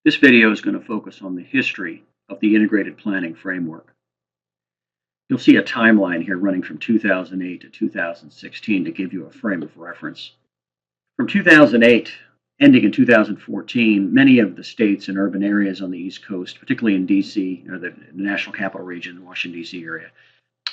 This video is going to focus on the history of the integrated planning framework. You'll see a timeline here running from 2008 to 2016 to give you a frame of reference. From 2008, ending in 2014, many of the states and urban areas on the East Coast, particularly in D.C., or the National Capital Region, the Washington, D.C. area,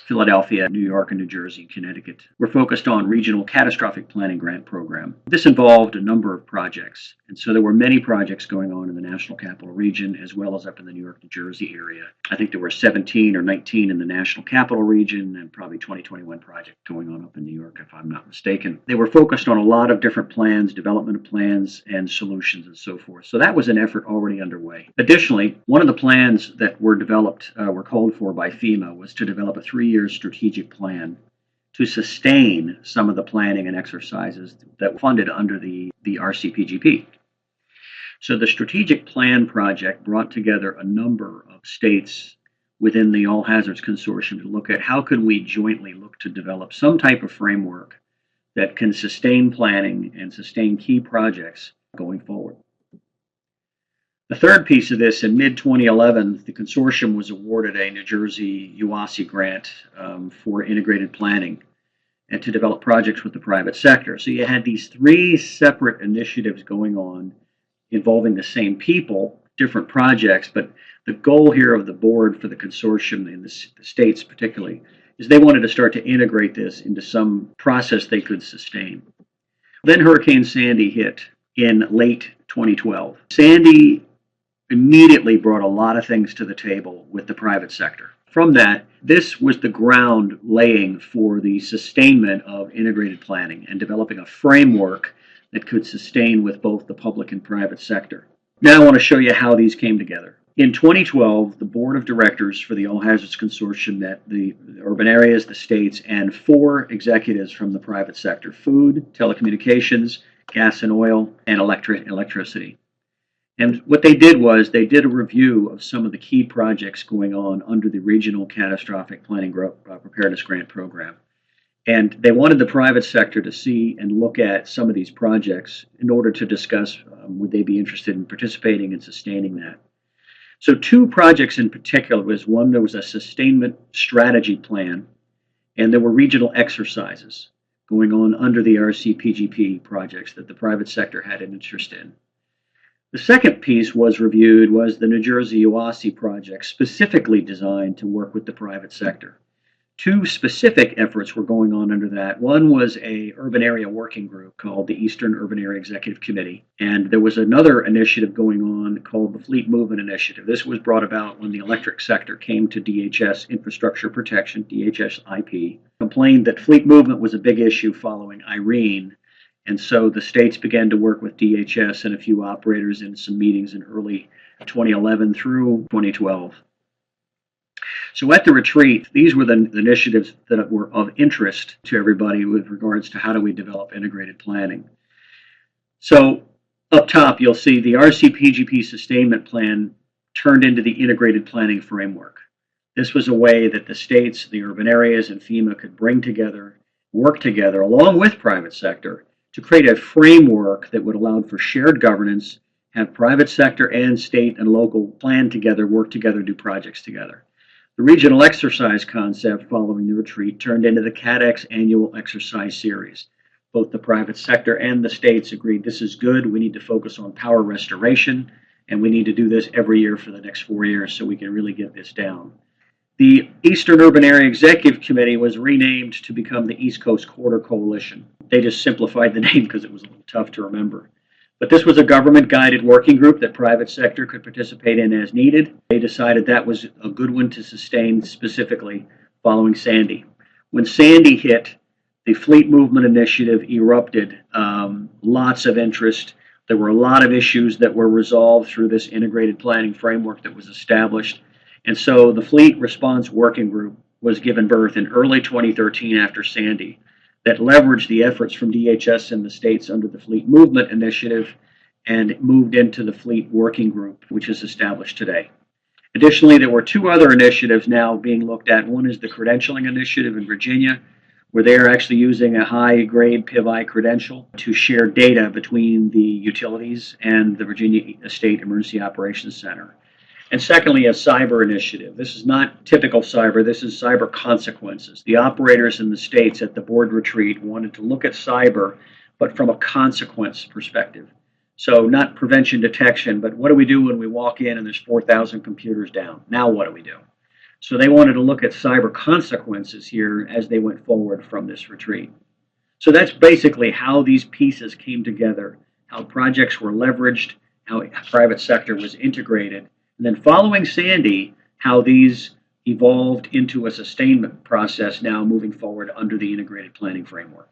Philadelphia, New York, and New Jersey, and Connecticut, were focused on regional catastrophic planning grant program. This involved a number of projects, and so there were many projects going on in the National Capital Region as well as up in the New York, New Jersey area. I think there were 17 or 19 in the National Capital Region and probably 21 projects going on up in New York, if I'm not mistaken. They were focused on a lot of different plans, development of plans and solutions and so forth. So that was an effort already underway. Additionally, one of the plans that were developed, were called for by FEMA, was to develop a 3-year strategic plan to sustain some of the planning and exercises that were funded under the RCPGP. So the strategic plan project brought together a number of states within the All Hazards Consortium to look at how can we jointly look to develop some type of framework that can sustain planning and sustain key projects going forward. The third piece of this, in mid-2011, the consortium was awarded a New Jersey UASI grant for integrated planning and to develop projects with the private sector. So you had these 3 separate initiatives going on involving the same people, different projects, but the goal here of the board for the consortium in the states particularly is they wanted to start to integrate this into some process they could sustain. Then Hurricane Sandy hit in late 2012. Sandy immediately brought a lot of things to the table with the private sector. From that, this was the ground laying for the sustainment of integrated planning and developing a framework that could sustain with both the public and private sector. Now I want to show you how these came together. In 2012, the board of directors for the All Hazards Consortium met the urban areas, the states, and 4 executives from the private sector: food, telecommunications, gas and oil, and electricity. And what they did was they did a review of some of the key projects going on under the Regional Catastrophic Planning Preparedness Grant Program. And they wanted the private sector to see and look at some of these projects in order to discuss would they be interested in participating and sustaining that. So 2 projects in particular was one, there was a sustainment strategy plan, and there were regional exercises going on under the RCPGP projects that the private sector had an interest in. The second piece was reviewed was the New Jersey UASI project, specifically designed to work with the private sector. 2 specific efforts were going on under that. One was a urban area working group called the Eastern Urban Area Executive Committee, and there was another initiative going on called the Fleet Movement Initiative. This was brought about when the electric sector came to DHS Infrastructure Protection, DHS IP, complained that fleet movement was a big issue following Irene. And so the states began to work with DHS and a few operators in some meetings in early 2011 through 2012. So at the retreat, these were the initiatives that were of interest to everybody with regards to how do we develop integrated planning. So up top, you'll see the RCPGP sustainment plan turned into the integrated planning framework. This was a way that the states, the urban areas, and FEMA could bring together, work together, along with private sector, to create a framework that would allow for shared governance, have private sector and state and local plan together, work together, do projects together. The regional exercise concept following the retreat turned into the CATEX annual exercise series. Both the private sector and the states agreed this is good, we need to focus on power restoration, and we need to do this every year for the next 4 years so we can really get this down. The Eastern Urban Area Executive Committee was renamed to become the East Coast Corridor Coalition. They just simplified the name because it was a little tough to remember. But this was a government-guided working group that private sector could participate in as needed. They decided that was a good one to sustain specifically following Sandy. When Sandy hit, the Fleet Movement Initiative erupted. Lots of interest. There were a lot of issues that were resolved through this integrated planning framework that was established. And so the Fleet Response Working Group was given birth in early 2013 after Sandy that leveraged the efforts from DHS and the states under the Fleet Movement Initiative and moved into the Fleet Working Group, which is established today. Additionally, there were 2 other initiatives now being looked at. One is the Credentialing Initiative in Virginia, where they are actually using a high-grade PIV-I credential to share data between the utilities and the Virginia State Emergency Operations Center. And secondly, a cyber initiative. This is not typical cyber, this is cyber consequences. The operators in the states at the board retreat wanted to look at cyber, but from a consequence perspective. So not prevention detection, but what do we do when we walk in and there's 4,000 computers down? Now what do we do? So they wanted to look at cyber consequences here as they went forward from this retreat. So that's basically how these pieces came together, how projects were leveraged, how private sector was integrated. And then following Sandy, how these evolved into a sustainment process now moving forward under the integrated planning framework.